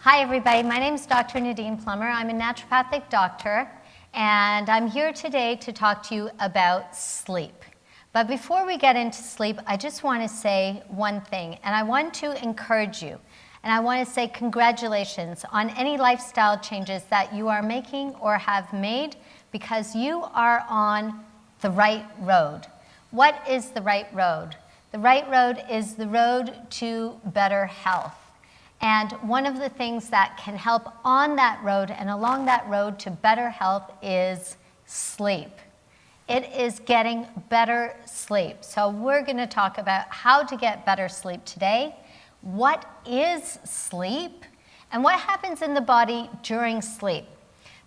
Hi everybody, my name is Dr. Nadine Plummer. I'm a naturopathic doctor and I'm here today to talk to you about sleep. But before we get into sleep, I just want to say one thing, and I want to encourage you, and I want to say congratulations on any lifestyle changes that you are making or have made, because you are on the right road. What is the right road? The right road is the road to better health. And one of the things that can help on that road and along that road to better health is sleep. It is getting better sleep. So we're going to talk about how to get better sleep today. What is sleep? And what happens in the body during sleep?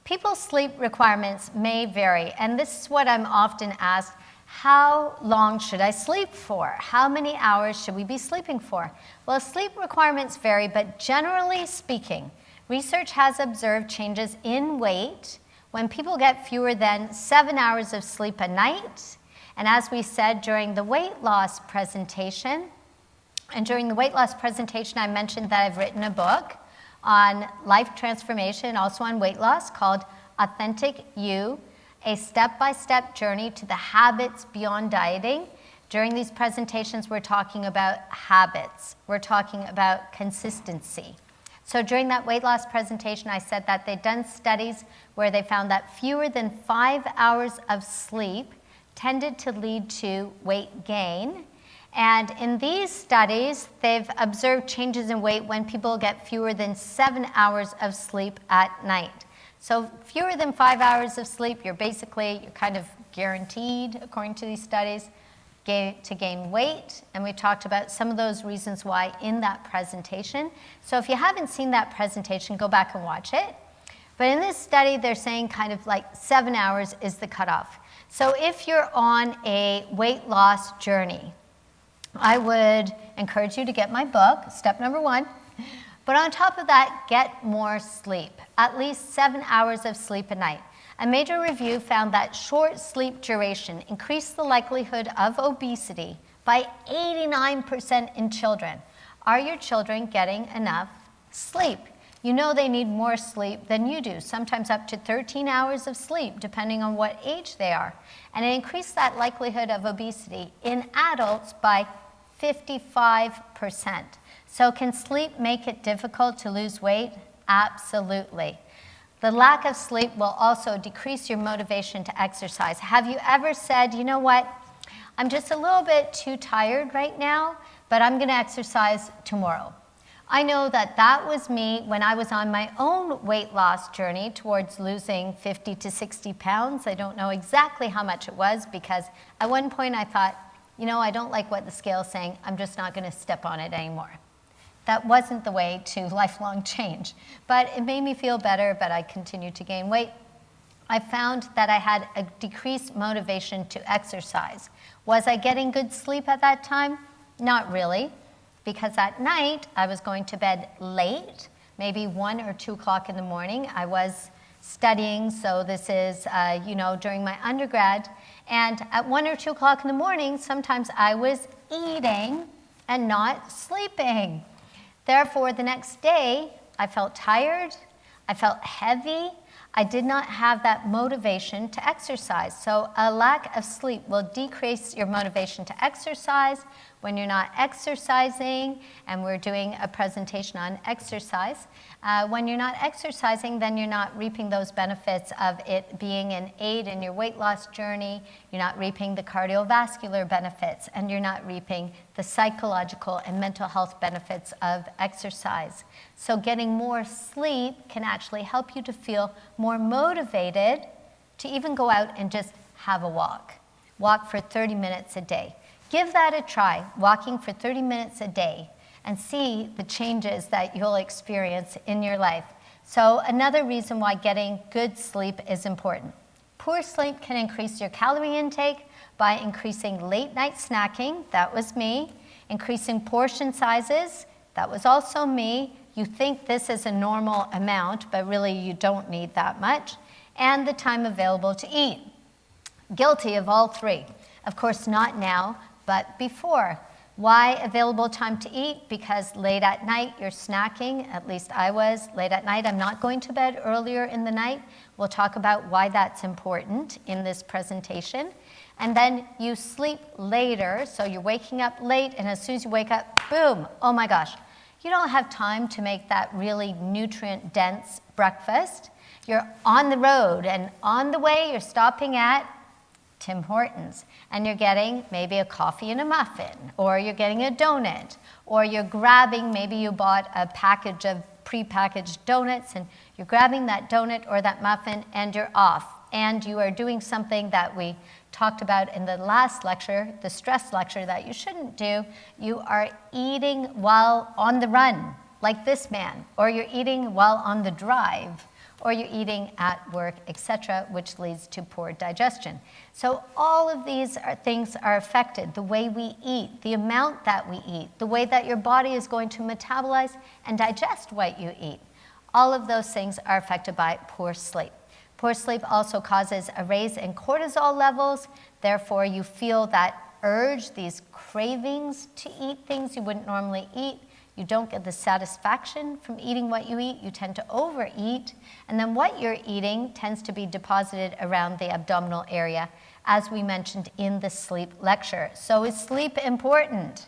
People's sleep requirements may vary, and this is what I'm often asked. How long should I sleep for? How many hours should we be sleeping for? Well, sleep requirements vary, but generally speaking, research has observed changes in weight when people get fewer than 7 hours of sleep a night. And as we said during the weight loss presentation, I mentioned that I've written a book on life transformation, also on weight loss, called Authentic You, a step-by-step journey to the habits beyond dieting. During these presentations, we're talking about habits. We're talking about consistency. So during that weight loss presentation, I said that they'd done studies where they found that fewer than 5 hours of sleep tended to lead to weight gain. And in these studies, they've observed changes in weight when people get fewer than 7 hours of sleep at night. So fewer than 5 hours of sleep, you're kind of guaranteed, according to these studies, to gain weight. And we talked about some of those reasons why in that presentation. So if you haven't seen that presentation, go back and watch it. But in this study, they're saying kind of like 7 hours is the cutoff. So if you're on a weight loss journey, I would encourage you to get my book, step number 1. But on top of that, get more sleep, at least 7 hours of sleep a night. A major review found that short sleep duration increased the likelihood of obesity by 89% in children. Are your children getting enough sleep? You know they need more sleep than you do, sometimes up to 13 hours of sleep, depending on what age they are. And it increased that likelihood of obesity in adults by 55%. So can sleep make it difficult to lose weight? Absolutely. The lack of sleep will also decrease your motivation to exercise. Have you ever said, you know what, I'm just a little bit too tired right now, but I'm going to exercise tomorrow? I know that that was me when I was on my own weight loss journey towards losing 50 to 60 pounds. I don't know exactly how much it was, because at one point I thought, you know, I don't like what the scale is saying. I'm just not going to step on it anymore. That wasn't the way to lifelong change. But it made me feel better, but I continued to gain weight. I found that I had a decreased motivation to exercise. Was I getting good sleep at that time? Not really, because at night I was going to bed late, maybe 1 or 2 o'clock in the morning. I was studying, so this is, during my undergrad. And at 1 or 2 o'clock in the morning, sometimes I was eating and not sleeping. Therefore, the next day, I felt tired, I felt heavy, I did not have that motivation to exercise. So a lack of sleep will decrease your motivation to exercise. When you're not exercising, and we're doing a presentation on exercise, when you're not exercising, then you're not reaping those benefits of it being an aid in your weight loss journey. You're not reaping the cardiovascular benefits, and you're not reaping the psychological and mental health benefits of exercise. So getting more sleep can actually help you to feel more motivated to even go out and just have a walk. Walk for 30 minutes a day. Give that a try, walking for 30 minutes a day, and see the changes that you'll experience in your life. So another reason why getting good sleep is important. Poor sleep can increase your calorie intake by increasing late night snacking, that was me, increasing portion sizes, that was also me. You think this is a normal amount, but really you don't need that much, and the time available to eat. Guilty of all three. Of course, not now, but before. Why available time to eat? Because late at night you're snacking, at least I was. Late at night, I'm not going to bed earlier in the night. We'll talk about why that's important in this presentation. And then you sleep later, so you're waking up late, and as soon as you wake up, boom, oh my gosh. You don't have time to make that really nutrient-dense breakfast. You're on the road, and on the way you're stopping at Tim Hortons, and you're getting maybe a coffee and a muffin, or you're getting a donut, or you're grabbing, maybe you bought a package of prepackaged donuts, and you're grabbing that donut or that muffin, and you're off. And you are doing something that we talked about in the last lecture, the stress lecture, that you shouldn't do. You are eating while on the run, like this man, or you're eating while on the drive, or you're eating at work, etc., which leads to poor digestion. So all of these things are affected. The way we eat, the amount that we eat, the way that your body is going to metabolize and digest what you eat. All of those things are affected by poor sleep. Poor sleep also causes a raise in cortisol levels. Therefore, you feel that urge, these cravings to eat things you wouldn't normally eat. You don't get the satisfaction from eating what you eat. You tend to overeat. And then what you're eating tends to be deposited around the abdominal area, as we mentioned in the sleep lecture. So is sleep important?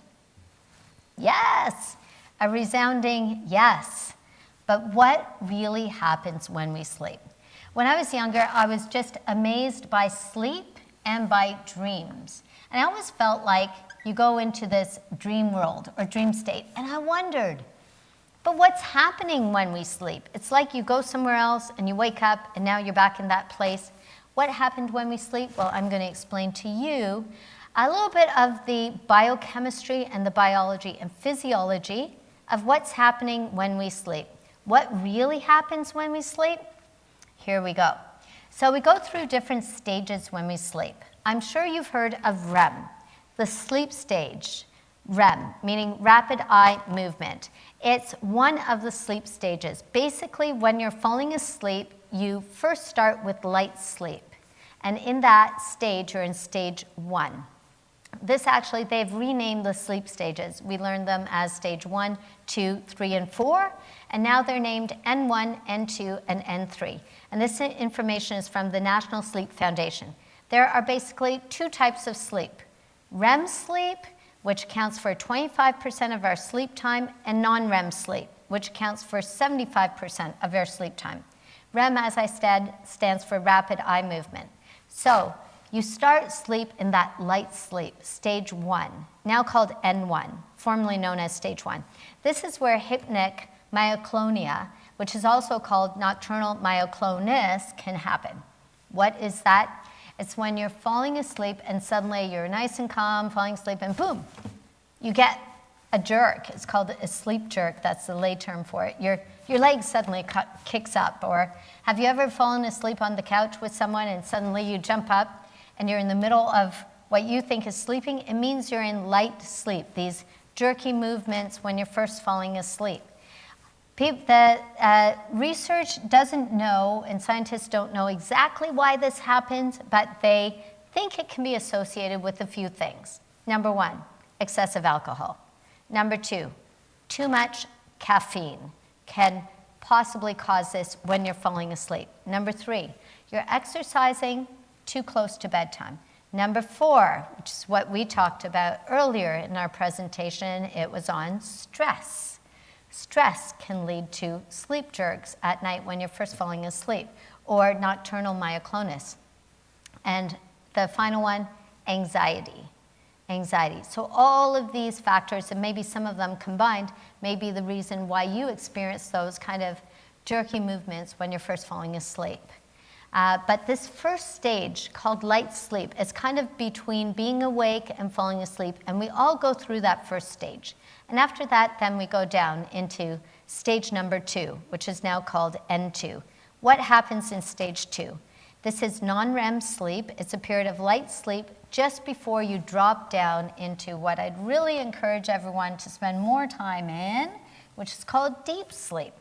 Yes. A resounding yes. But what really happens when we sleep? When I was younger, I was just amazed by sleep and by dreams. And I always felt like you go into this dream world or dream state. And I wondered, but what's happening when we sleep? It's like you go somewhere else and you wake up and now you're back in that place. What happened when we sleep? Well, I'm going to explain to you a little bit of the biochemistry and the biology and physiology of what's happening when we sleep. What really happens when we sleep? Here we go. So we go through different stages when we sleep. I'm sure you've heard of REM, the sleep stage. REM, meaning rapid eye movement. It's one of the sleep stages. Basically, when you're falling asleep, you first start with light sleep. And in that stage, you're in stage 1. This actually, they've renamed the sleep stages. We learned them as stage 1, 2, 3, and 4. And now they're named N1, N2, and N3. And this information is from the National Sleep Foundation. There are basically 2 types of sleep. REM sleep, which accounts for 25% of our sleep time, and non-REM sleep, which accounts for 75% of our sleep time. REM, as I said, stands for rapid eye movement. So you start sleep in that light sleep, stage 1, now called N1, formerly known as stage 1. This is where hypnic myoclonia, which is also called nocturnal myoclonus, can happen. What is that? It's when you're falling asleep and suddenly you're nice and calm, falling asleep, and boom, you get a jerk. It's called a sleep jerk. That's the lay term for it. Your leg suddenly kicks up. Or have you ever fallen asleep on the couch with someone and suddenly you jump up and you're in the middle of what you think is sleeping? It means you're in light sleep, these jerky movements when you're first falling asleep. The research doesn't know, and scientists don't know exactly why this happens, but they think it can be associated with a few things. Number 1, excessive alcohol. Number 2, too much caffeine can possibly cause this when you're falling asleep. Number 3, you're exercising too close to bedtime. Number 4, which is what we talked about earlier in our presentation, it was on stress. Stress can lead to sleep jerks at night when you're first falling asleep, or nocturnal myoclonus. And the final one, anxiety. Anxiety. So all of these factors, and maybe some of them combined, may be the reason why you experience those kind of jerky movements when you're first falling asleep. But this first stage, called light sleep, is kind of between being awake and falling asleep, and we all go through that first stage. And after that, then we go down into stage number 2, which is now called N2. What happens in stage 2? This is non-REM sleep. It's a period of light sleep just before you drop down into what I'd really encourage everyone to spend more time in, which is called deep sleep.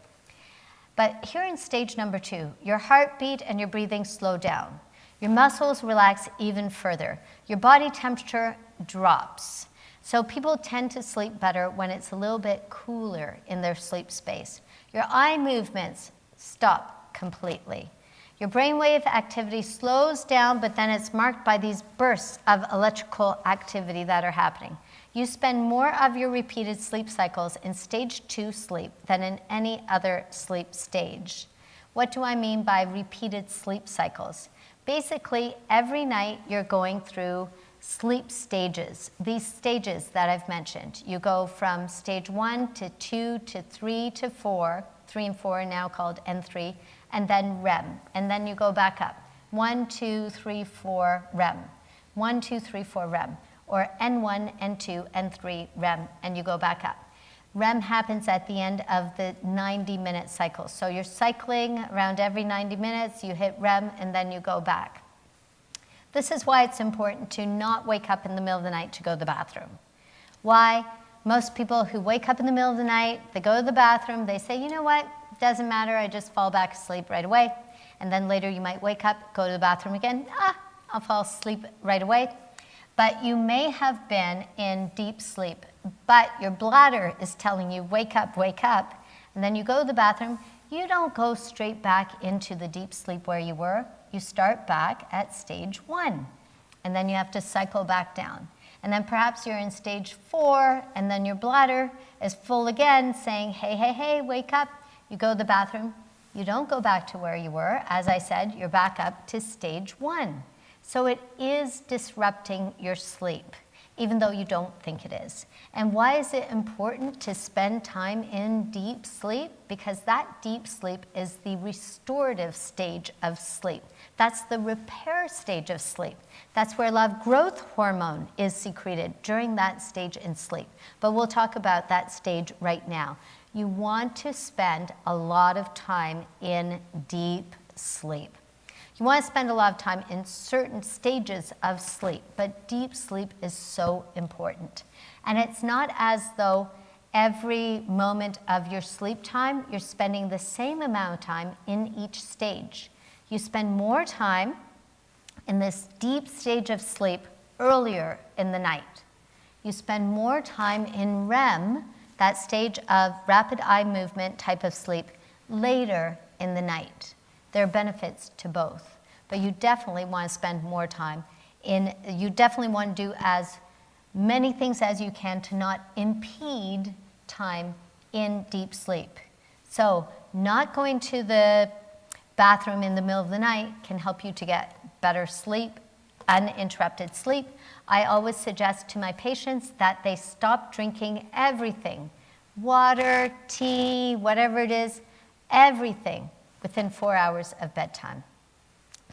But here in stage number 2, your heartbeat and your breathing slow down. Your muscles relax even further. Your body temperature drops. So people tend to sleep better when it's a little bit cooler in their sleep space. Your eye movements stop completely. Your brainwave activity slows down, but then it's marked by these bursts of electrical activity that are happening. You spend more of your repeated sleep cycles in stage 2 sleep than in any other sleep stage. What do I mean by repeated sleep cycles? Basically, every night you're going through sleep stages, these stages that I've mentioned. You go from stage 1 to 2 to 3 to 4, 3 and 4 are now called N3, and then REM, and then you go back up. 1, 2, 3, 4, REM. 1, 2, 3, 4, REM. Or N1, N2, N3, REM, and you go back up. REM happens at the end of the 90-minute cycle. So you're cycling around every 90 minutes, you hit REM, and then you go back. This is why it's important to not wake up in the middle of the night to go to the bathroom. Why? Most people who wake up in the middle of the night, they go to the bathroom, they say, you know what, doesn't matter, I just fall back asleep right away. And then later you might wake up, go to the bathroom again, I'll fall asleep right away. But you may have been in deep sleep, but your bladder is telling you, wake up, and then you go to the bathroom. You don't go straight back into the deep sleep where you were. You start back at stage 1, and then you have to cycle back down. And then perhaps you're in stage 4, and then your bladder is full again, saying, hey, wake up. You go to the bathroom. You don't go back to where you were. As I said, you're back up to stage 1. So it is disrupting your sleep, even though you don't think it is. And why is it important to spend time in deep sleep? Because that deep sleep is the restorative stage of sleep. That's the repair stage of sleep. That's where a lot of growth hormone is secreted during that stage in sleep. But we'll talk about that stage right now. You want to spend a lot of time in deep sleep. You want to spend a lot of time in certain stages of sleep, but deep sleep is so important. And it's not as though every moment of your sleep time, you're spending the same amount of time in each stage. You spend more time in this deep stage of sleep earlier in the night. You spend more time in REM, that stage of rapid eye movement type of sleep, later in the night. There are benefits to both, but you definitely want to spend more time you definitely want to do as many things as you can to not impede time in deep sleep. So not going to the bathroom in the middle of the night can help you to get better sleep, uninterrupted sleep. I always suggest to my patients that they stop drinking everything, water, tea, whatever it is, everything within 4 hours of bedtime.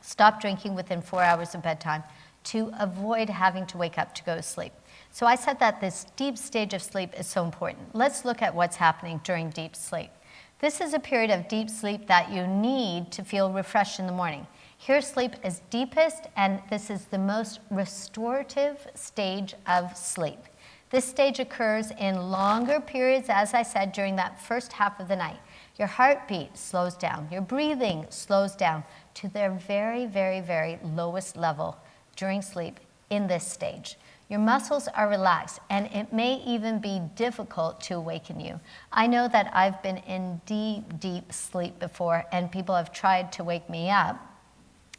Stop drinking within 4 hours of bedtime to avoid having to wake up to go to sleep. So I said that this deep stage of sleep is so important. Let's look at what's happening during deep sleep. This is a period of deep sleep that you need to feel refreshed in the morning. Here sleep is deepest, and this is the most restorative stage of sleep. This stage occurs in longer periods, as I said, during that first half of the night. Your heartbeat slows down. Your breathing slows down to their very, very, very lowest level during sleep in this stage. Your muscles are relaxed, and it may even be difficult to awaken you. I know that I've been in deep, deep sleep before, and people have tried to wake me up.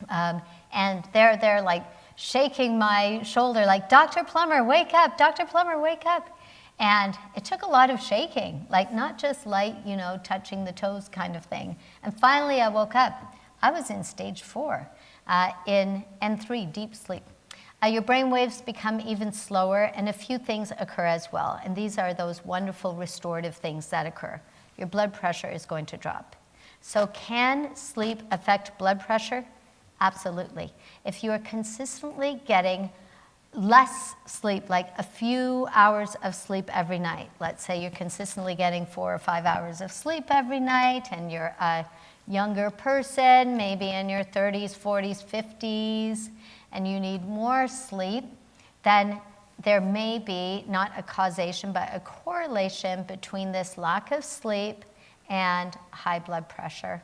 And they're like shaking my shoulder like, Dr. Plummer, wake up, Dr. Plummer, wake up. And it took a lot of shaking, like not just light, touching the toes kind of thing. And finally I woke up. I was in stage 4 in N3, deep sleep. Your brain waves become even slower, and a few things occur as well. And these are those wonderful restorative things that occur. Your blood pressure is going to drop. So can sleep affect blood pressure? Absolutely. If you are consistently getting less sleep, like a few hours of sleep every night, let's say you're consistently getting 4 or 5 hours of sleep every night, and you're a younger person, maybe in your 30s, 40s, 50s, and you need more sleep, then there may be not a causation, but a correlation between this lack of sleep and high blood pressure.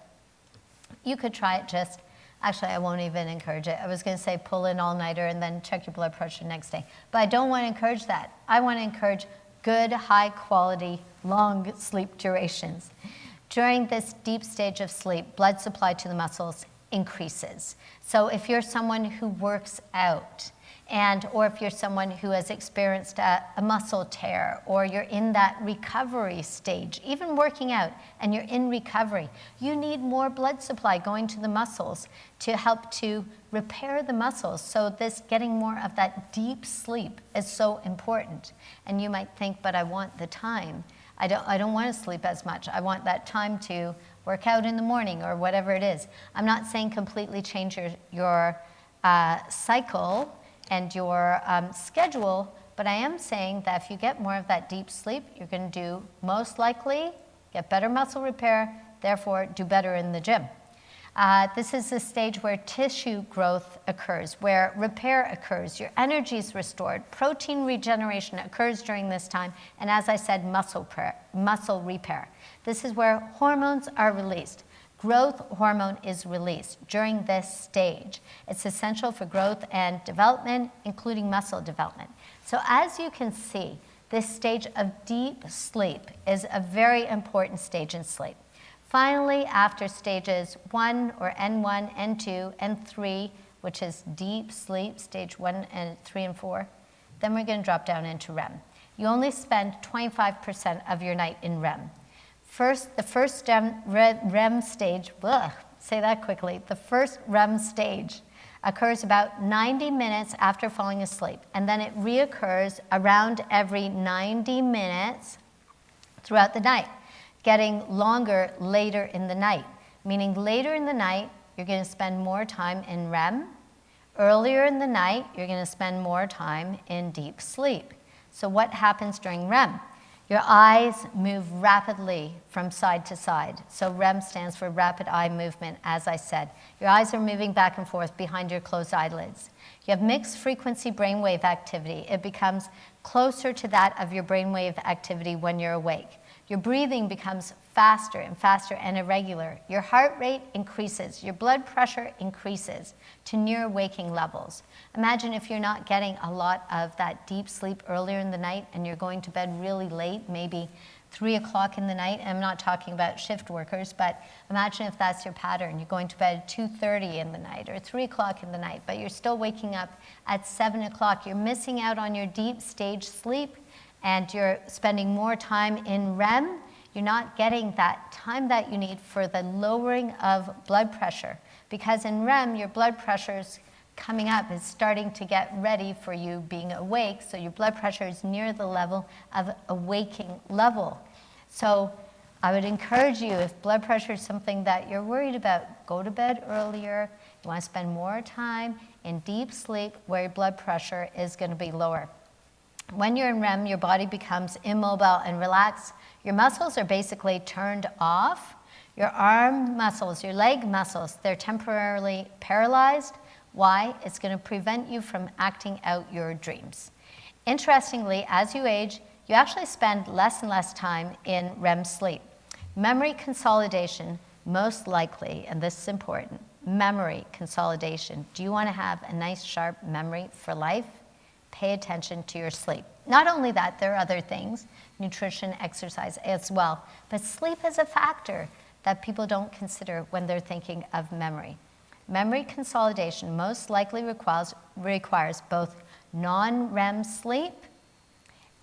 You could try it just Actually, I won't even encourage it. I was going to say pull an all-nighter and then check your blood pressure next day. But I don't want to encourage that. I want to encourage good, high-quality, long sleep durations. During this deep stage of sleep, blood supply to the muscles increases. So if you're someone who works out, or if you're someone who has experienced a muscle tear, or you're in that recovery stage, even working out and you're in recovery, you need more blood supply going to the muscles to help to repair the muscles. So this getting more of that deep sleep is so important. And you might think, but I want the time. I don't want to sleep as much. I want that time to work out in the morning or whatever it is. I'm not saying completely change your cycle and your schedule, but I am saying that if you get more of that deep sleep, you're going to do most likely get better muscle repair, therefore do better in the gym. This is the stage where tissue growth occurs, where repair occurs, your energy is restored, protein regeneration occurs during this time, and as I said, muscle repair. This is where hormones are released. Growth hormone is released during this stage. It's essential for growth and development, including muscle development. So as you can see, this stage of deep sleep is a very important stage in sleep. Finally, after stages 1 or N1, N2, N3, which is deep sleep, stage 1 and 3 and 4, then we're going to drop down into REM. You only spend 25% of your night in REM. The first REM stage, say that quickly, the first REM stage occurs about 90 minutes after falling asleep, and then it reoccurs around every 90 minutes throughout the night, getting longer later in the night, meaning later in the night, you're going to spend more time in REM. Earlier in the night, you're going to spend more time in deep sleep. So what happens during REM? Your eyes move rapidly from side to side. So REM stands for rapid eye movement, as I said. Your eyes are moving back and forth behind your closed eyelids. You have mixed frequency brainwave activity. It becomes closer to that of your brainwave activity when you're awake. Your breathing becomes faster and faster and irregular. Your heart rate increases. Your blood pressure increases to near waking levels. Imagine if you're not getting a lot of that deep sleep earlier in the night and you're going to bed really late, maybe 3 o'clock in the night. I'm not talking about shift workers, but imagine if that's your pattern. You're going to bed at 2:30 in the night or 3 o'clock in the night, but you're still waking up at 7 o'clock. You're missing out on your deep stage sleep, and you're spending more time in REM. You're not getting that time that you need for the lowering of blood pressure, because in REM, your blood pressure's coming up, is starting to get ready for you being awake, so your blood pressure is near the level of a waking level. So I would encourage you, if blood pressure is something that you're worried about, go to bed earlier. You want to spend more time in deep sleep where your blood pressure is going to be lower. When you're in REM, your body becomes immobile and relaxed. Your muscles are basically turned off. Your arm muscles, your leg muscles, they're temporarily paralyzed. Why? It's going to prevent you from acting out your dreams. Interestingly, as you age, you actually spend less and less time in REM sleep. Memory consolidation, most likely, and this is important, memory consolidation. Do you want to have a nice, sharp memory for life? Pay attention to your sleep. Not only that, there are other things, nutrition, exercise as well, but sleep is a factor that people don't consider when they're thinking of memory. Memory consolidation most likely requires both non-REM sleep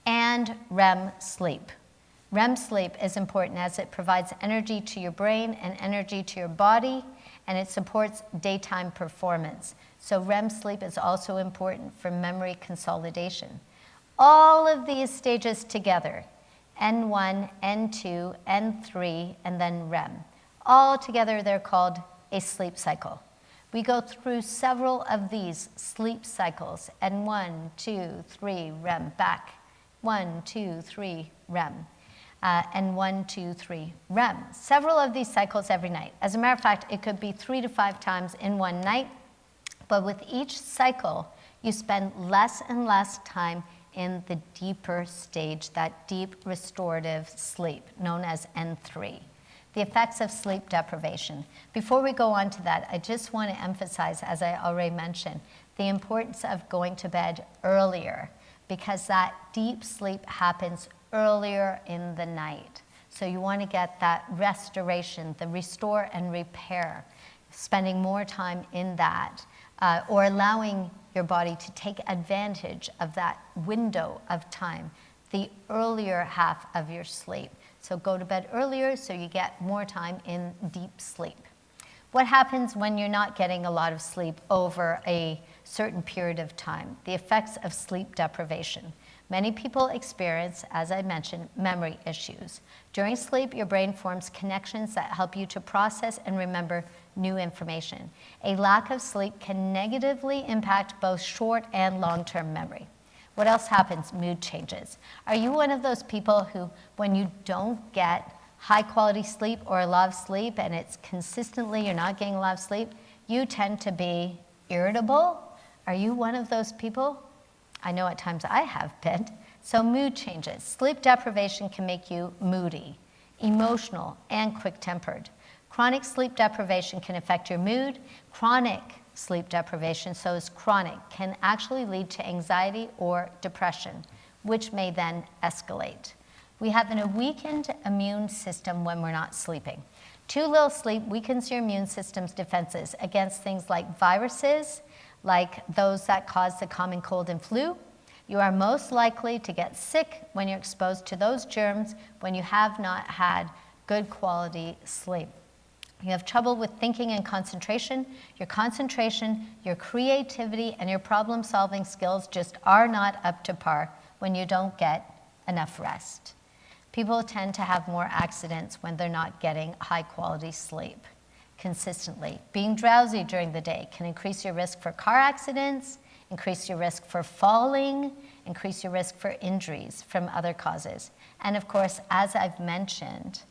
and REM sleep. REM sleep is important as it provides energy to your brain and energy to your body, and it supports daytime performance. So REM sleep is also important for memory consolidation. All of these stages together, N1, N2, N3, and then REM, all together they're called a sleep cycle. We go through several of these sleep cycles, N1, 2, 3, REM, back, 1, 2, 3, REM. And 1, 2, 3, REM. Several of these cycles every night. As a matter of fact, it could be 3 to 5 times in one night, but with each cycle, you spend less and less time in the deeper stage, that deep restorative sleep, known as N3. The effects of sleep deprivation. Before we go on to that, I just want to emphasize, as I already mentioned, the importance of going to bed earlier, because that deep sleep happens earlier in the night. So you want to get that restoration, the restore and repair, spending more time in that, or allowing your body to take advantage of that window of time, the earlier half of your sleep. So go to bed earlier so you get more time in deep sleep. What happens when you're not getting a lot of sleep over a certain period of time? The effects of sleep deprivation. Many people experience, as I mentioned, memory issues. During sleep, your brain forms connections that help you to process and remember new information. A lack of sleep can negatively impact both short and long-term memory. What else happens? Mood changes. Are you one of those people who, when you don't get high quality sleep or a lot of sleep, and it's consistently you're not getting a lot of sleep, you tend to be irritable? Are you one of those people? I know at times I have been. So mood changes. Sleep deprivation can make you moody, emotional, and quick-tempered. Chronic sleep deprivation can affect your mood. Chronic sleep deprivation, so is chronic, can actually lead to anxiety or depression, which may then escalate. We have a weakened immune system when we're not sleeping. Too little sleep weakens your immune system's defenses against things like viruses, like those that cause the common cold and flu. You are most likely to get sick when you're exposed to those germs when you have not had good quality sleep. You have trouble with thinking and concentration. Your creativity, and your problem-solving skills just are not up to par when you don't get enough rest. People tend to have more accidents when they're not getting high-quality sleep consistently. Being drowsy during the day can increase your risk for car accidents, increase your risk for falling, increase your risk for injuries from other causes. And of course, as I've mentioned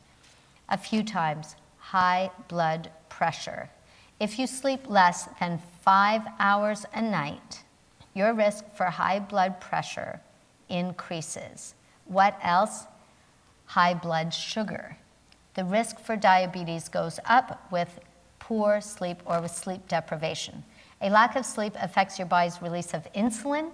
a few times, high blood pressure. If you sleep less than 5 hours a night, your risk for high blood pressure increases. What else? High blood sugar. The risk for diabetes goes up with poor sleep or with sleep deprivation. A lack of sleep affects your body's release of insulin.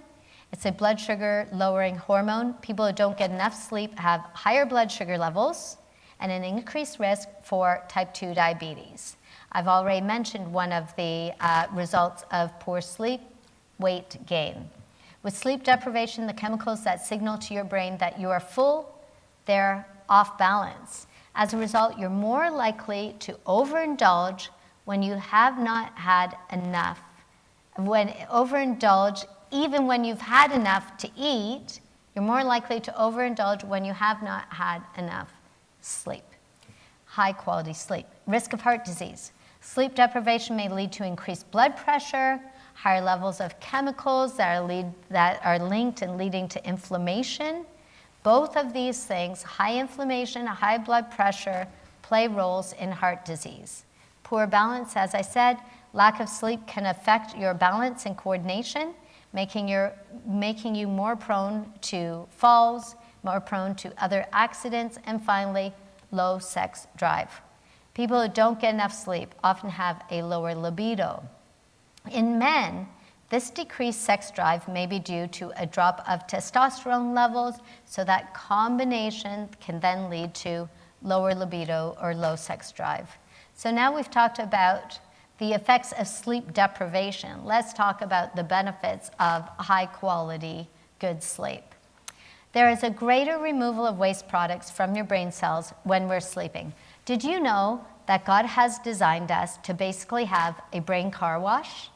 It's a blood sugar lowering hormone. People who don't get enough sleep have higher blood sugar levels and an increased risk for type 2 diabetes. I've already mentioned one of the results of poor sleep, weight gain. With sleep deprivation, the chemicals that signal to your brain that you are full, they're off balance. As a result, you're more likely to overindulge when you have not had enough. Even when you've had enough to eat, you're more likely to overindulge when you have not had enough sleep. High quality sleep. Risk of heart disease. Sleep deprivation may lead to increased blood pressure, higher levels of chemicals that are linked and leading to inflammation. Both of these things, high inflammation, high blood pressure, play roles in heart disease. Poor balance, as I said, lack of sleep can affect your balance and coordination, making you more prone to falls, more prone to other accidents, and finally, low sex drive. People who don't get enough sleep often have a lower libido. In men, this decreased sex drive may be due to a drop of testosterone levels, so that combination can then lead to lower libido or low sex drive. So now we've talked about the effects of sleep deprivation. Let's talk about the benefits of high quality, good sleep. There is a greater removal of waste products from your brain cells when we're sleeping. Did you know that God has designed us to basically have a brain car wash?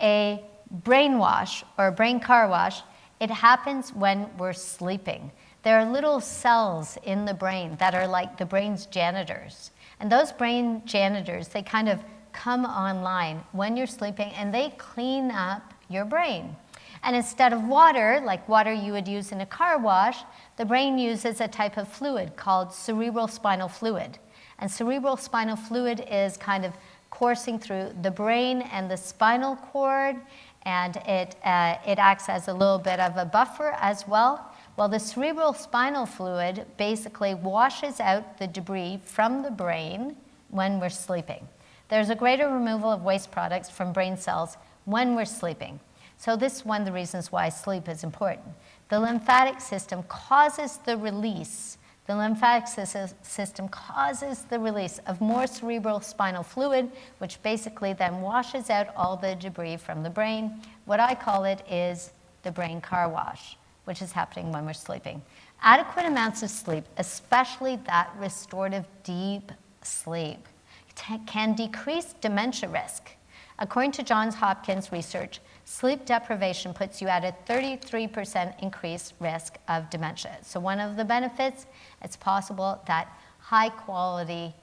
A brain wash or a brain car wash, it happens when we're sleeping. There are little cells in the brain that are like the brain's janitors. And those brain janitors, they kind of come online when you're sleeping and they clean up your brain. And instead of water, like water you would use in a car wash, the brain uses a type of fluid called cerebral spinal fluid. And cerebral spinal fluid is kind of coursing through the brain and the spinal cord, and it acts as a little bit of a buffer as well. Well, the cerebral spinal fluid basically washes out the debris from the brain when we're sleeping. There's a greater removal of waste products from brain cells when we're sleeping. So this is one of the reasons why sleep is important. The lymphatic system causes the release. The lymphatic system causes the release of more cerebral spinal fluid, which basically then washes out all the debris from the brain. What I call it is the brain car wash, which is happening when we're sleeping. Adequate amounts of sleep, especially that restorative deep sleep, can decrease dementia risk. According to Johns Hopkins research, sleep deprivation puts you at a 33% increased risk of dementia. So one of the benefits, it's possible that high quality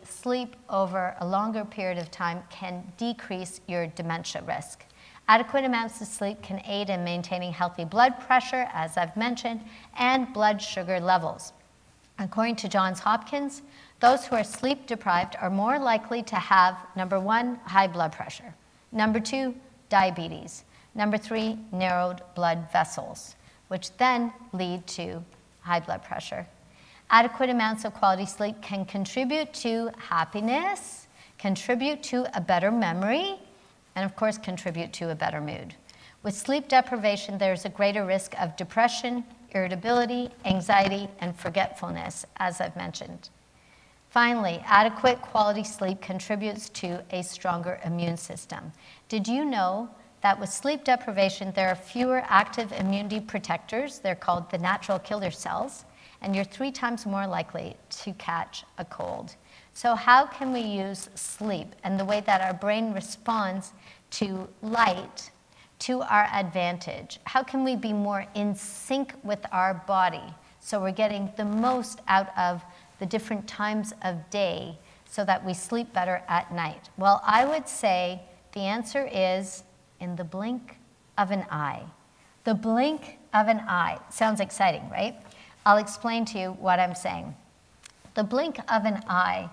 sleep over a longer period of time can decrease your dementia risk. Adequate amounts of sleep can aid in maintaining healthy blood pressure, as I've mentioned, and blood sugar levels. According to Johns Hopkins, those who are sleep deprived are more likely to have, number 1, high blood pressure, number 2, diabetes, number 3, narrowed blood vessels, which then lead to high blood pressure. Adequate amounts of quality sleep can contribute to happiness, contribute to a better memory, and of course contribute to a better mood. With sleep deprivation, there's a greater risk of depression, irritability, anxiety, and forgetfulness, as I've mentioned. Finally, adequate quality sleep contributes to a stronger immune system. Did you know that with sleep deprivation, there are fewer active immunity protectors? They're called the natural killer cells, and you're 3 times more likely to catch a cold. So how can we use sleep and the way that our brain responds to light to our advantage? How can we be more in sync with our body so we're getting the most out of the different times of day so that we sleep better at night? Well, I would say the answer is in the blink of an eye. The blink of an eye. Sounds exciting, right? I'll explain to you what I'm saying. The blink of an eye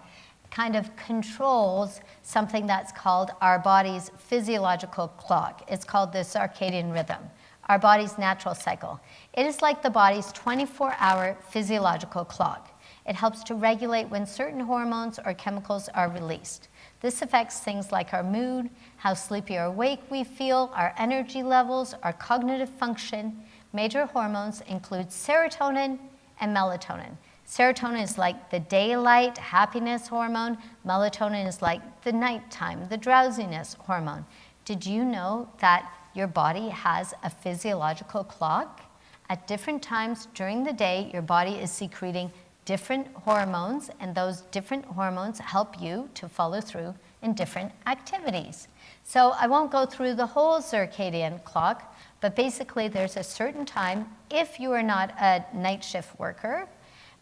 kind of controls something that's called our body's physiological clock. It's called the circadian rhythm, our body's natural cycle. It is like the body's 24-hour physiological clock. It helps to regulate when certain hormones or chemicals are released. This affects things like our mood, how sleepy or awake we feel, our energy levels, our cognitive function. Major hormones include serotonin and melatonin. Serotonin is like the daylight happiness hormone. Melatonin is like the nighttime, the drowsiness hormone. Did you know that your body has a physiological clock? At different times during the day, your body is secreting different hormones, and those different hormones help you to follow through in different activities. So I won't go through the whole circadian clock, but basically there's a certain time, if you are not a night shift worker,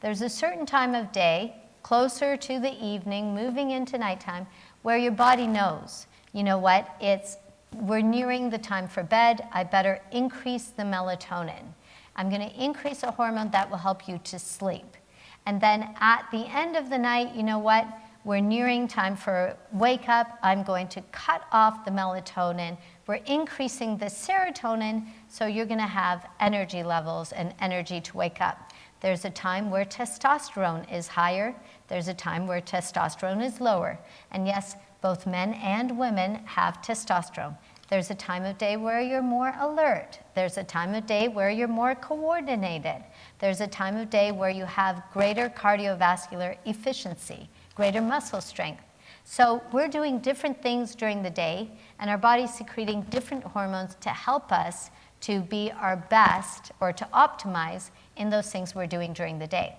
there's a certain time of day, closer to the evening, moving into nighttime, where your body knows, you know what, we're nearing the time for bed, I better increase the melatonin. I'm going to increase a hormone that will help you to sleep. And then at the end of the night, you know what, we're nearing time for wake up, I'm going to cut off the melatonin, we're increasing the serotonin, so you're going to have energy levels and energy to wake up. There's a time where testosterone is higher. There's a time where testosterone is lower. And yes, both men and women have testosterone. There's a time of day where you're more alert. There's a time of day where you're more coordinated. There's a time of day where you have greater cardiovascular efficiency, greater muscle strength. So we're doing different things during the day, and our body's secreting different hormones to help us to be our best or to optimize in those things we're doing during the day.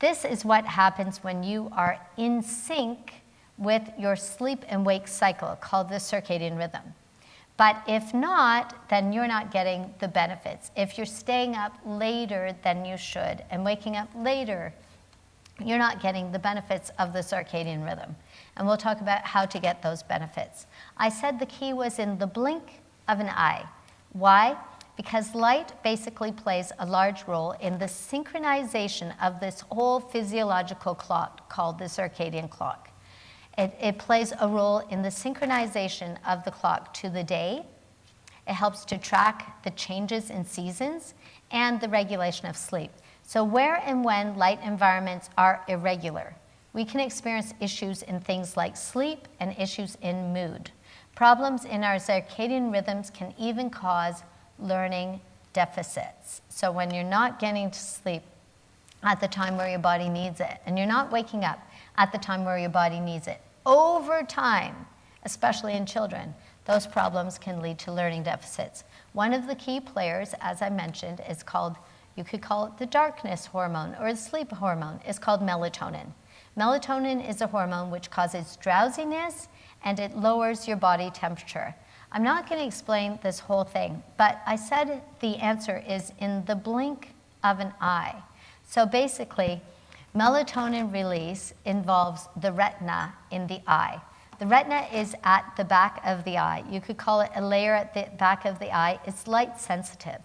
This is what happens when you are in sync with your sleep and wake cycle, called the circadian rhythm. But if not, then you're not getting the benefits. If you're staying up later than you should and waking up later, you're not getting the benefits of the circadian rhythm. And we'll talk about how to get those benefits. I said the key was in the blink of an eye. Why? Because light basically plays a large role in the synchronization of this whole physiological clock called the circadian clock. It plays a role in the synchronization of the clock to the day It helps to track the changes in seasons and the regulation of sleep. So where and when light environments are irregular, we can experience issues in things like sleep and issues in mood. Problems in our circadian rhythms can even cause learning deficits. So when you're not getting to sleep at the time where your body needs it, and you're not waking up at the time where your body needs it, over time, especially in children, those problems can lead to learning deficits. One of the key players, as I mentioned, is called, you could call it the darkness hormone or the sleep hormone, is called melatonin. Melatonin is a hormone which causes drowsiness and it lowers your body temperature. I'm not going to explain this whole thing, but I said the answer is in the blink of an eye. So basically, melatonin release involves the retina in the eye. The retina is at the back of the eye. You could call it a layer at the back of the eye. It's light sensitive.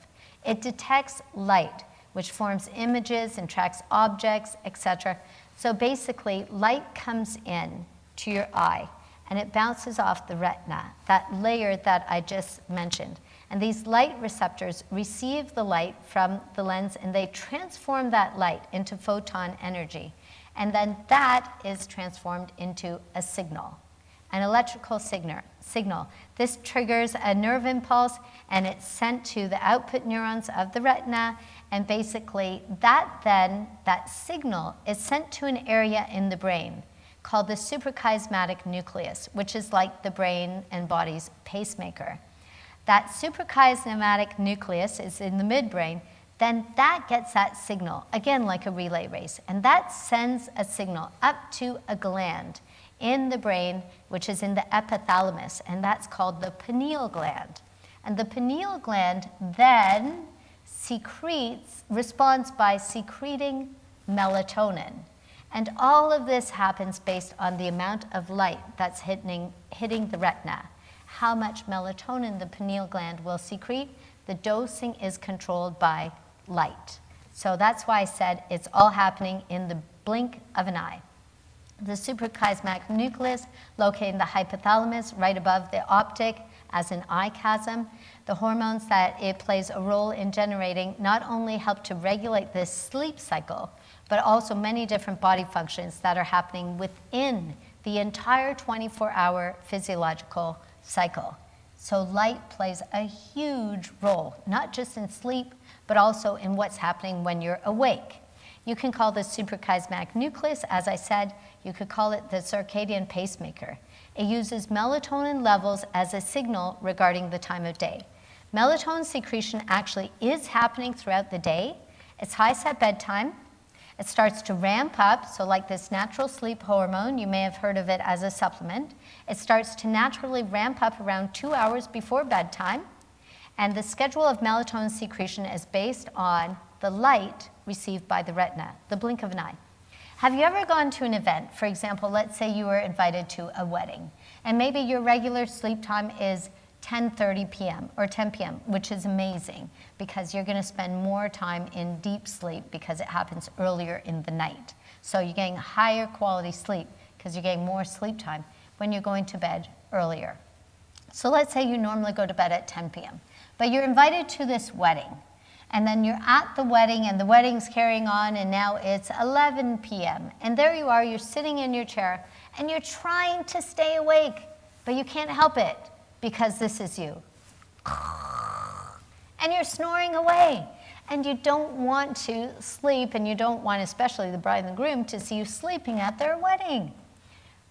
It detects light, which forms images and tracks objects, etc. So basically, light comes in to your eye, and it bounces off the retina, that layer that I just mentioned. And these light receptors receive the light from the lens, and they transform that light into photon energy. And then that is transformed into a signal, an electrical signal. This triggers a nerve impulse, and it's sent to the output neurons of the retina, and basically that signal is sent to an area in the brain called the suprachiasmatic nucleus, which is like the brain and body's pacemaker. That suprachiasmatic nucleus is in the midbrain, then that gets that signal, again like a relay race, and that sends a signal up to a gland in the brain, which is in the epithalamus, and that's called the pineal gland. And the pineal gland then responds by secreting melatonin. And all of this happens based on the amount of light that's hitting the retina. How much melatonin the pineal gland will secrete, the dosing is controlled by light. So that's why I said it's all happening in the blink of an eye. The suprachiasmatic nucleus, located in the hypothalamus, right above the optic, as an eye chasm. The hormones that it plays a role in generating not only help to regulate this sleep cycle, but also many different body functions that are happening within the entire 24-hour physiological cycle. So light plays a huge role, not just in sleep, but also in what's happening when you're awake. You can call this suprachiasmatic nucleus, as I said, you could call it the circadian pacemaker. It uses melatonin levels as a signal regarding the time of day. Melatonin secretion actually is happening throughout the day. It's highest at bedtime. It starts to ramp up, so like this natural sleep hormone, you may have heard of it as a supplement. It starts to naturally ramp up around 2 hours before bedtime. And the schedule of melatonin secretion is based on the light received by the retina, the blink of an eye. Have you ever gone to an event? For example, let's say you were invited to a wedding, and maybe your regular sleep time is 10:30 p.m. or 10 p.m., which is amazing because you're going to spend more time in deep sleep because it happens earlier in the night. So you're getting higher quality sleep because you're getting more sleep time when you're going to bed earlier. So let's say you normally go to bed at 10 p.m., but you're invited to this wedding. And then you're at the wedding, and the wedding's carrying on, and now it's 11 p.m. And there you are, you're sitting in your chair, and you're trying to stay awake, but you can't help it because this is you. And you're snoring away, and you don't want to sleep, and you don't want, especially the bride and the groom, to see you sleeping at their wedding.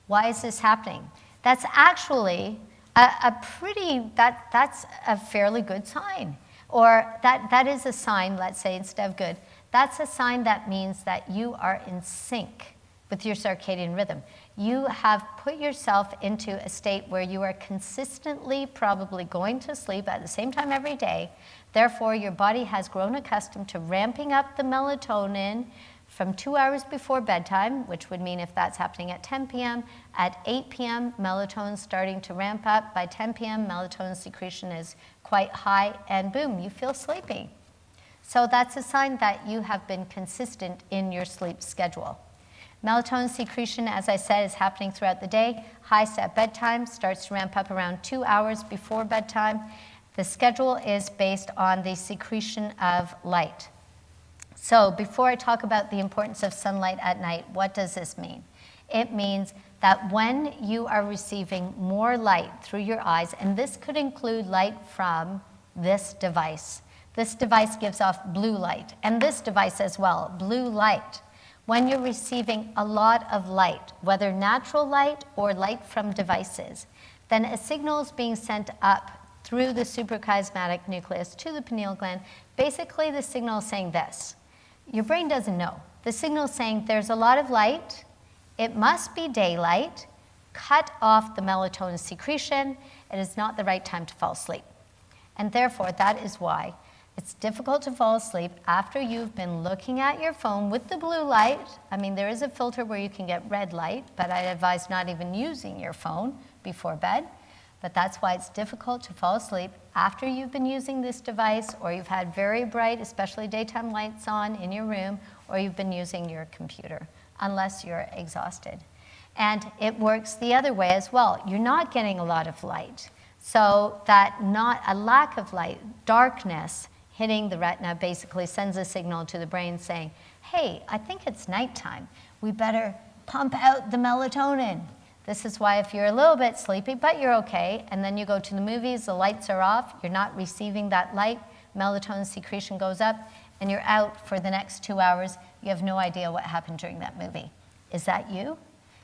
Why is this happening? That's actually that's a fairly good sign. Or that is a sign, let's say, instead of good, that's a sign that means that you are in sync with your circadian rhythm. You have put yourself into a state where you are consistently probably going to sleep at the same time every day. Therefore, your body has grown accustomed to ramping up the melatonin from 2 hours before bedtime, which would mean if that's happening at 10 p.m., at 8 p.m., melatonin's starting to ramp up. By 10 p.m., melatonin secretion is quite high, and boom, you feel sleepy. So that's a sign that you have been consistent in your sleep schedule. Melatonin secretion, as I said, is happening throughout the day. Highest at bedtime, starts to ramp up around 2 hours before bedtime. The schedule is based on the secretion of light. So before I talk about the importance of sunlight at night, what does this mean? It means that when you are receiving more light through your eyes, and this could include light from this device. This device gives off blue light, and this device as well, blue light. When you're receiving a lot of light, whether natural light or light from devices, then a signal is being sent up through the suprachiasmatic nucleus to the pineal gland. Basically, the signal is saying this. Your brain doesn't know. The signal is saying there's a lot of light, it must be daylight, cut off the melatonin secretion, it is not the right time to fall asleep. And therefore, that is why it's difficult to fall asleep after you've been looking at your phone with the blue light. I mean, there is a filter where you can get red light, but I advise not even using your phone before bed. But that's why it's difficult to fall asleep after you've been using this device, or you've had very bright, especially daytime lights on in your room, or you've been using your computer, unless you're exhausted. And it works the other way as well. You're not getting a lot of light. So that not a lack of light, darkness hitting the retina basically sends a signal to the brain saying, hey, I think it's nighttime. We better pump out the melatonin. This is why if you're a little bit sleepy, but you're okay, and then you go to the movies, the lights are off, you're not receiving that light, melatonin secretion goes up, and you're out for the next 2 hours. You have no idea what happened during that movie. Is that you?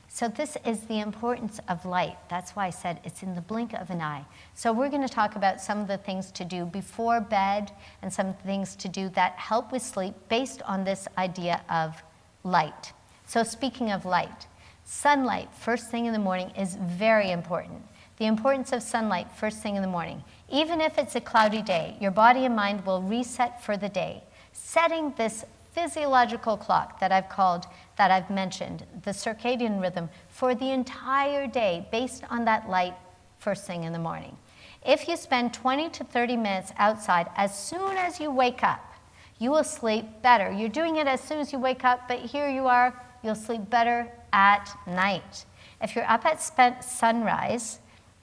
So this is the importance of light. That's why I said it's in the blink of an eye. So we're going to talk about some of the things to do before bed and some things to do that help with sleep based on this idea of light. So speaking of light, sunlight first thing in the morning is very important. The importance of sunlight first thing in the morning. Even if it's a cloudy day, your body and mind will reset for the day, setting this physiological clock that I've mentioned, the circadian rhythm, for the entire day based on that light first thing in the morning. If you spend 20 to 30 minutes outside as soon as you wake up, you will sleep better. You're doing it as soon as you wake up, but here you are, you'll sleep better at night. If you're up at sunrise,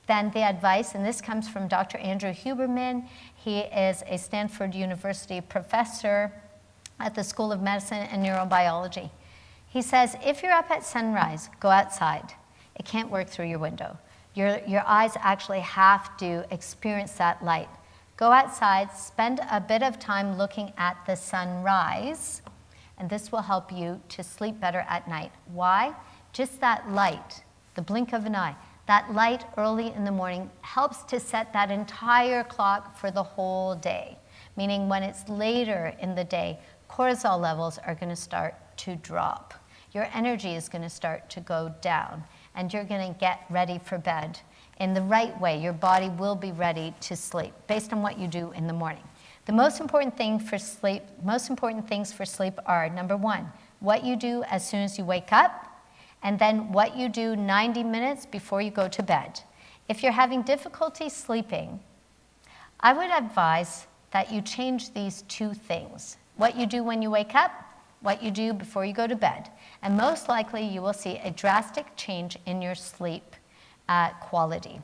then the advice, and this comes from Dr. Andrew Huberman, he is a Stanford University professor at the School of Medicine and Neurobiology. He says, if you're up at sunrise, go outside. It can't work through your window. Your eyes actually have to experience that light. Go outside, spend a bit of time looking at the sunrise, and this will help you to sleep better at night. Why? Just that light, the blink of an eye, that light early in the morning helps to set that entire clock for the whole day, meaning when it's later in the day, cortisol levels are going to start to drop. Your energy is going to start to go down, and you're going to get ready for bed in the right way. Your body will be ready to sleep based on what you do in the morning. The most important things for sleep are, number one, what you do as soon as you wake up, and then what you do 90 minutes before you go to bed. If you're having difficulty sleeping, I would advise that you change these two things. What you do when you wake up, what you do before you go to bed. And most likely you will see a drastic change in your sleep quality.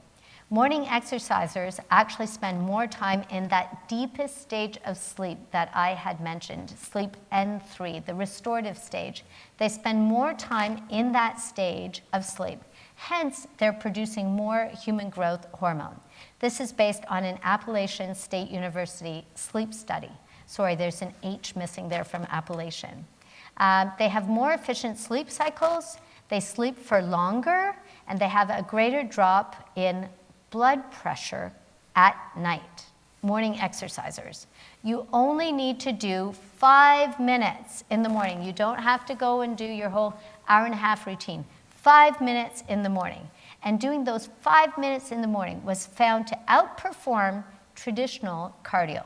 Morning exercisers actually spend more time in that deepest stage of sleep that I had mentioned, sleep N3, the restorative stage. They spend more time in that stage of sleep. Hence, they're producing more human growth hormone. This is based on an Appalachian State University sleep study. Sorry, there's an H missing there from Appalachian. They have more efficient sleep cycles, they sleep for longer, and they have a greater drop in blood pressure at night. Morning exercisers. You only need to do 5 minutes in the morning. You don't have to go and do your whole hour-and-a-half routine. 5 minutes in the morning. And doing those 5 minutes in the morning was found to outperform traditional cardio.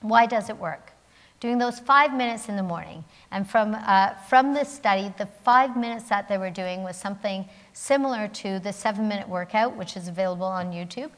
Why does it work? Doing those 5 minutes in the morning, and from this study, the 5 minutes that they were doing was something similar to the 7-minute workout, which is available on YouTube.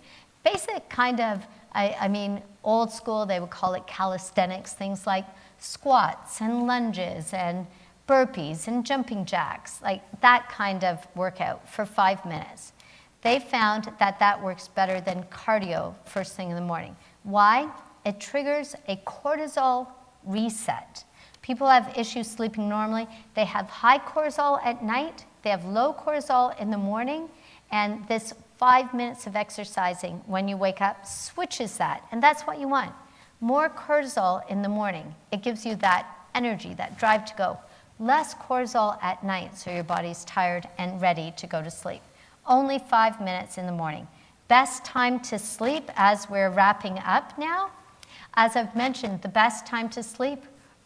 Basic kind of, I mean, old school, they would call it calisthenics, things like squats and lunges and burpees and jumping jacks, like that kind of workout for 5 minutes. They found that that works better than cardio first thing in the morning. Why? It triggers a cortisol reset. People have issues sleeping normally. They have high cortisol at night. They have low cortisol in the morning. And this 5 minutes of exercising when you wake up switches that. And that's what you want. More cortisol in the morning. It gives you that energy, that drive to go. Less cortisol at night, so your body's tired and ready to go to sleep. Only 5 minutes in the morning. Best time to sleep as we're wrapping up now. As I've mentioned, the best time to sleep,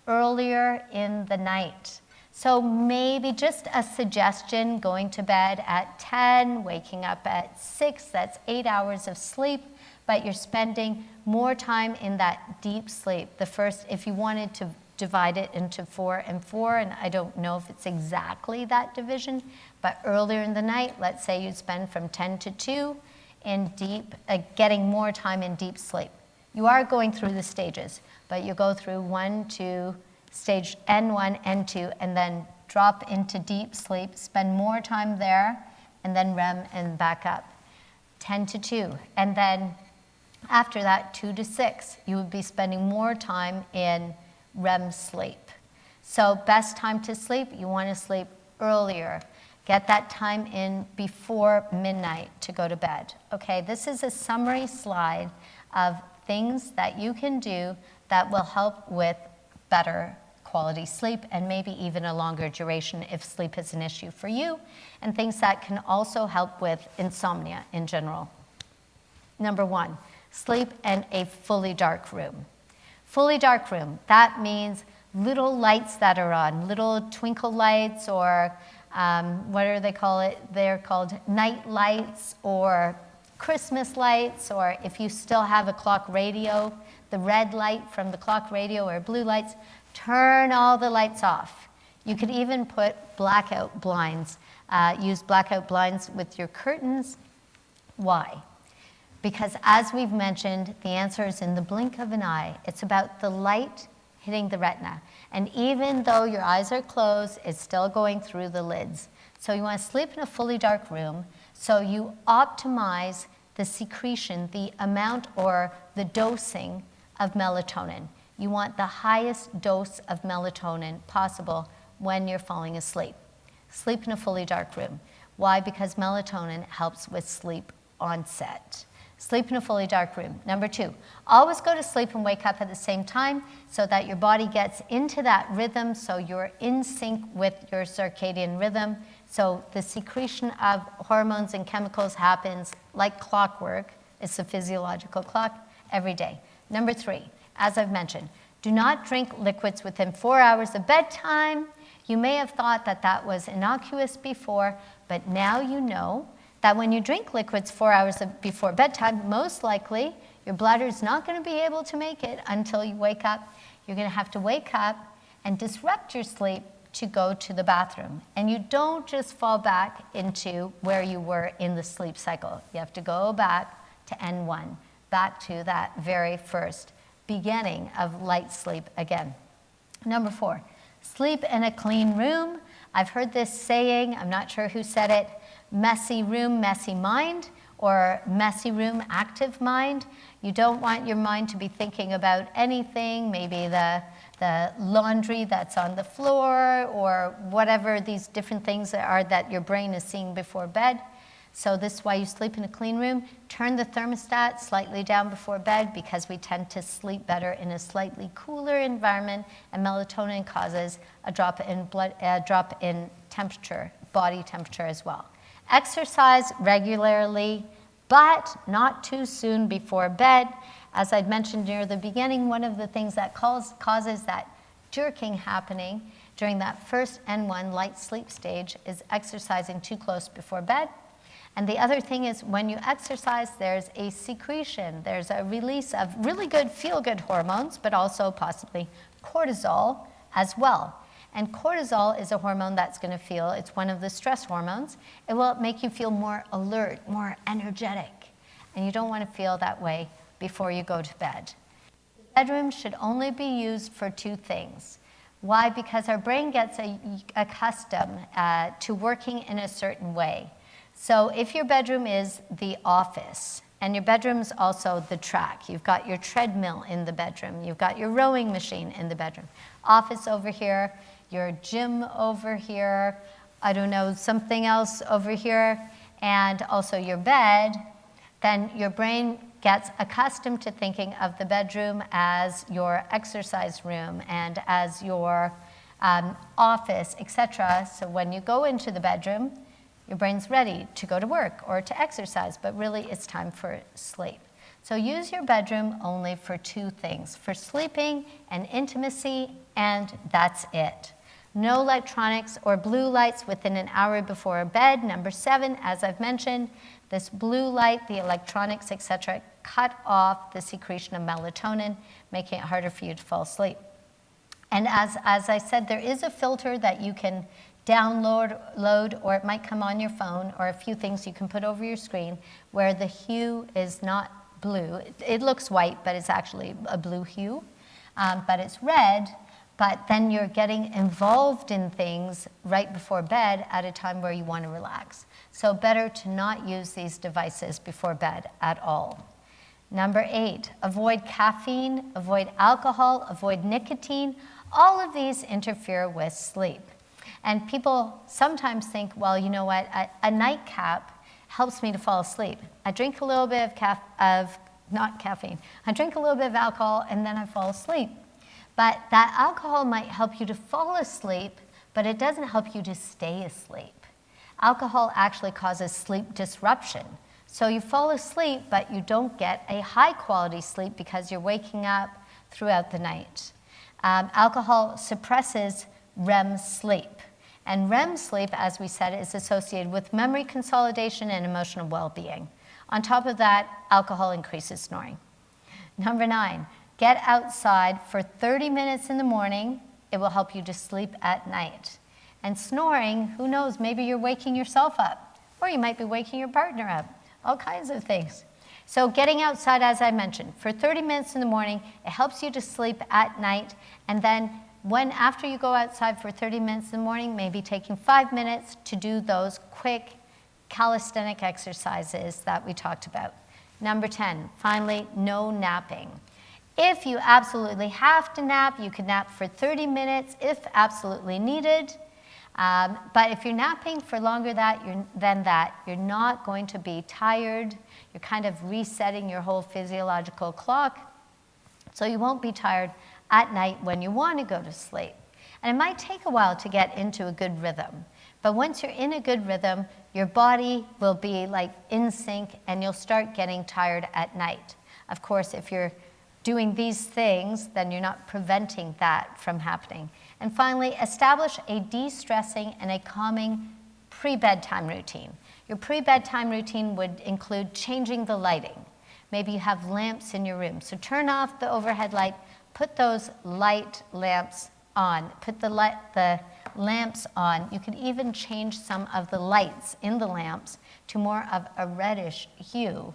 earlier in the night. So maybe just a suggestion, going to bed at 10, waking up at 6, that's 8 hours of sleep, but you're spending more time in that deep sleep. The first, if you wanted to divide it into 4 and 4, and I don't know if it's exactly that division, but earlier in the night, let's say you'd spend from 10 to 2 in deep, getting more time in deep sleep. You are going through the stages, but you go through 1, 2, stage N1, N2, and then drop into deep sleep, spend more time there, and then REM and back up. 10 to 2, and then after that, 2 to 6, you would be spending more time in REM sleep. So best time to sleep, you want to sleep earlier. Get that time in before midnight to go to bed. Okay, this is a summary slide of things that you can do that will help with better quality sleep and maybe even a longer duration if sleep is an issue for you, and things that can also help with insomnia in general. Number 1, sleep in a fully dark room. Fully dark room, that means little lights that are on, little twinkle lights, or what do they call it? They're called night lights or Christmas lights, or if you still have a clock radio, the red light from the clock radio or blue lights, turn all the lights off. You could even put blackout blinds, use blackout blinds with your curtains. Why? Because as we've mentioned, the answer is in the blink of an eye. It's about the light hitting the retina. And even though your eyes are closed, it's still going through the lids. So you want to sleep in a fully dark room, so you optimize the secretion, the amount or the dosing of melatonin. You want the highest dose of melatonin possible when you're falling asleep. Sleep in a fully dark room. Why? Because melatonin helps with sleep onset. Sleep in a fully dark room. Number 2, always go to sleep and wake up at the same time so that your body gets into that rhythm, so you're in sync with your circadian rhythm. So the secretion of hormones and chemicals happens like clockwork. It's a physiological clock every day. Number 3, as I've mentioned, do not drink liquids within 4 hours of bedtime. You may have thought that that was innocuous before, but now you know that when you drink liquids 4 hours before bedtime, most likely your bladder is not going to be able to make it until you wake up. You're going to have to wake up and disrupt your sleep to go to the bathroom. And you don't just fall back into where you were in the sleep cycle. You have to go back to N1, back to that very first beginning of light sleep again. Number 4, sleep in a clean room. I've heard this saying, I'm not sure who said it, messy room, messy mind, or messy room, active mind. You don't want your mind to be thinking about anything, maybe the laundry that's on the floor, or whatever these different things are that your brain is seeing before bed. So this is why you sleep in a clean room. Turn the thermostat slightly down before bed, because we tend to sleep better in a slightly cooler environment, and melatonin causes a drop in temperature, body temperature as well. Exercise regularly, but not too soon before bed. As I'd mentioned near the beginning, one of the things that causes that jerking happening during that first N1 light sleep stage is exercising too close before bed. And the other thing is, when you exercise, there's a secretion, there's a release of really good feel-good hormones, but also possibly cortisol as well. And cortisol is a hormone that's going to feel, it's one of the stress hormones. It will make you feel more alert, more energetic. And you don't want to feel that way before you go to bed. The bedroom should only be used for 2 things. Why? Because our brain gets accustomed to working in a certain way. So if your bedroom is the office, and your bedroom's also the track, you've got your treadmill in the bedroom, you've got your rowing machine in the bedroom, office over here, your gym over here, I don't know, something else over here, and also your bed, then your brain gets accustomed to thinking of the bedroom as your exercise room and as your office, etc. So when you go into the bedroom, your brain's ready to go to work or to exercise, but really it's time for sleep. So use your bedroom only for two things, for sleeping and intimacy, and that's it. No electronics or blue lights within an hour before bed. Number 7, as I've mentioned, this blue light, the electronics, etc., cut off the secretion of melatonin, making it harder for you to fall asleep. And as I said, there is a filter that you can download, or it might come on your phone, or a few things you can put over your screen where the hue is not blue. It looks white, but it's actually a blue hue, but it's red. But then you're getting involved in things right before bed at a time where you want to relax. So better to not use these devices before bed at all. Number 8, avoid caffeine, avoid alcohol, avoid nicotine. All of these interfere with sleep. And people sometimes think, well, you know what, a nightcap helps me to fall asleep. I drink a little bit not caffeine, I drink a little bit of alcohol and then I fall asleep. But that alcohol might help you to fall asleep, but it doesn't help you to stay asleep. Alcohol actually causes sleep disruption. So you fall asleep, but you don't get a high quality sleep because you're waking up throughout the night. Alcohol suppresses REM sleep. And REM sleep, as we said, is associated with memory consolidation and emotional well-being. On top of that, alcohol increases snoring. Number 9, get outside for 30 minutes in the morning. It will help you to sleep at night. And snoring, who knows, maybe you're waking yourself up, or you might be waking your partner up, all kinds of things. So getting outside, as I mentioned, for 30 minutes in the morning, it helps you to sleep at night, and then after you go outside for 30 minutes in the morning, maybe taking 5 minutes to do those quick calisthenic exercises that we talked about. Number 10, finally, no napping. If you absolutely have to nap, you can nap for 30 minutes if absolutely needed. But if you're napping for longer than that, you're not going to be tired. You're kind of resetting your whole physiological clock, so you won't be tired at night when you want to go to sleep. And it might take a while to get into a good rhythm. But once you're in a good rhythm, your body will be like in sync and you'll start getting tired at night. Of course, if you're doing these things, then you're not preventing that from happening. And finally, establish a de-stressing and a calming pre-bedtime routine. Your pre-bedtime routine would include changing the lighting. Maybe you have lamps in your room, so turn off the overhead light, put those light lamps on, put the lamps on. You could even change some of the lights in the lamps to more of a reddish hue.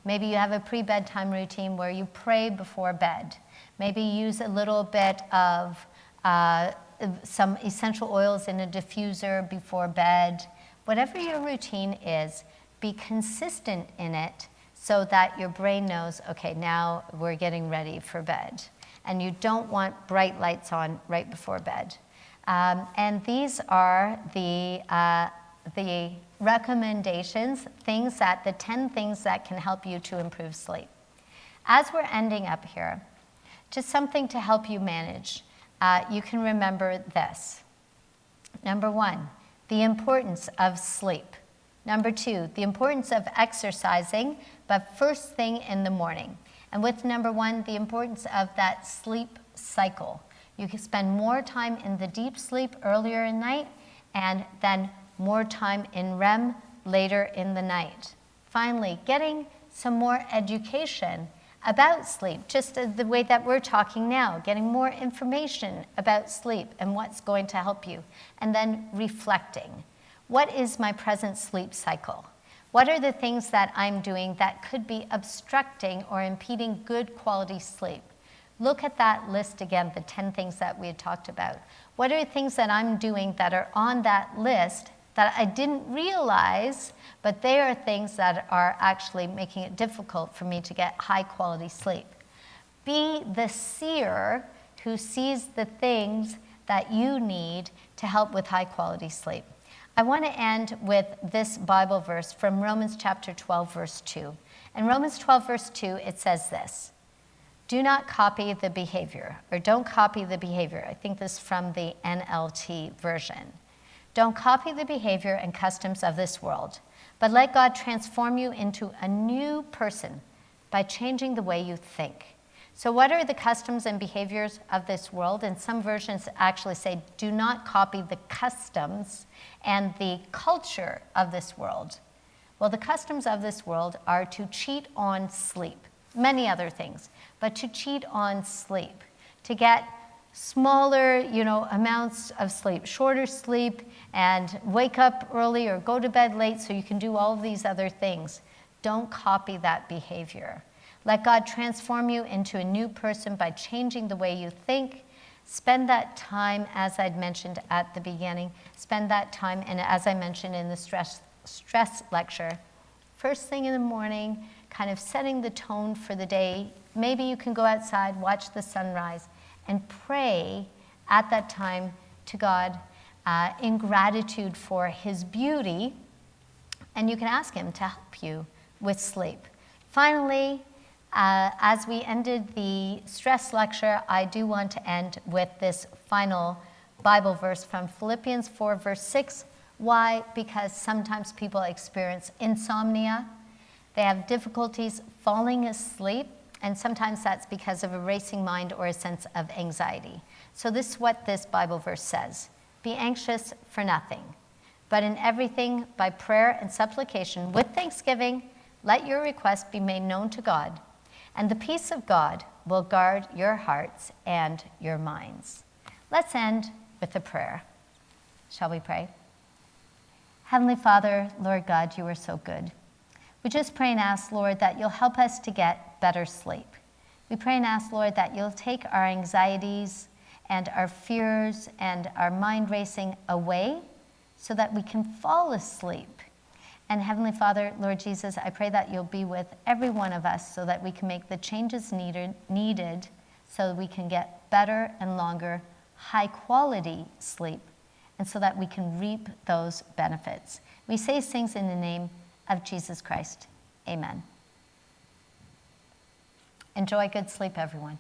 Maybe you have a pre-bedtime routine where you pray before bed. Maybe use a little bit of some essential oils in a diffuser before bed. Whatever your routine is, be consistent in it so that your brain knows, okay, now we're getting ready for bed. And you don't want bright lights on right before bed. And these are the recommendations, the 10 things that can help you to improve sleep. As we're ending up here, just something to help you manage. You can remember this. Number 1, the importance of sleep. Number 2, the importance of exercising, but first thing in the morning. And with number 1, the importance of that sleep cycle. You can spend more time in the deep sleep earlier in the night, and then more time in REM later in the night. Finally, getting some more education about sleep, just the way that we're talking now, getting more information about sleep and what's going to help you. And then reflecting. What is my present sleep cycle? What are the things that I'm doing that could be obstructing or impeding good quality sleep? Look at that list again, the 10 things that we had talked about. What are the things that I'm doing that are on that list that I didn't realize, but they are things that are actually making it difficult for me to get high quality sleep. Be the seer who sees the things that you need to help with high quality sleep. I want to end with this Bible verse from Romans chapter 12, verse 2. In Romans 12, verse 2, it says this: do not copy the behavior, or don't copy the behavior. I think this is from the NLT version. Don't copy the behavior and customs of this world, but let God transform you into a new person by changing the way you think. So what are the customs and behaviors of this world? And some versions actually say, do not copy the customs and the culture of this world. Well, the customs of this world are to cheat on sleep, many other things, but to cheat on sleep, to get smaller, amounts of sleep, shorter sleep, and wake up early or go to bed late so you can do all of these other things. Don't copy that behavior. Let God transform you into a new person by changing the way you think. Spend that time, as I'd mentioned at the beginning, spend that time, and as I mentioned in the stress lecture, first thing in the morning, kind of setting the tone for the day. Maybe you can go outside, watch the sunrise, and pray at that time to God in gratitude for his beauty, and you can ask him to help you with sleep. Finally, as we ended the stress lecture, I do want to end with this final Bible verse from Philippians 4, verse 6. Why? Because sometimes people experience insomnia. They have difficulties falling asleep, and sometimes that's because of a racing mind or a sense of anxiety. So this is what this Bible verse says: be anxious for nothing, but in everything by prayer and supplication with thanksgiving, let your requests be made known to God, and the peace of God will guard your hearts and your minds. Let's end with a prayer. Shall we pray? Heavenly Father, Lord God, you are so good. We just pray and ask, Lord, that you'll help us to get better sleep. We pray and ask, Lord, that you'll take our anxieties and our fears and our mind racing away so that we can fall asleep. And Heavenly Father, Lord Jesus, I pray that you'll be with every one of us so that we can make the changes needed so that we can get better and longer, high quality sleep, and so that we can reap those benefits. We say these things in the name of Jesus Christ. Amen. Enjoy good sleep, everyone.